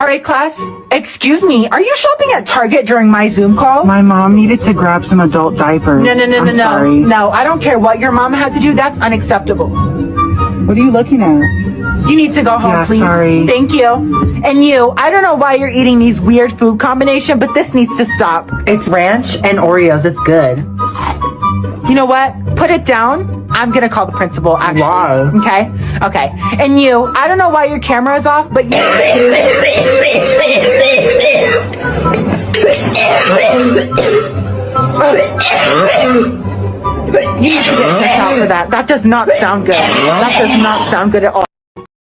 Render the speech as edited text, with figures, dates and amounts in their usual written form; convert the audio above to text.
All right, class. Excuse me. Are you shopping at Target during my Zoom call? My mom needed to grab some adult diapers. No. Sorry. No, I don't care what your mom had to do. That's unacceptable. What are you looking at? You need to go home, Yeah, please. sorry. Thank you. And you, I don't know why you're eating these weird food combination, but this needs to stop. It's ranch and Oreos. It's good. You know what? Put it down. I'm gonna call the principal, actually. Why? Okay. And you, I don't know why your camera is off, but you... You need to get checked out for that. That does not sound good. That does not sound good at all.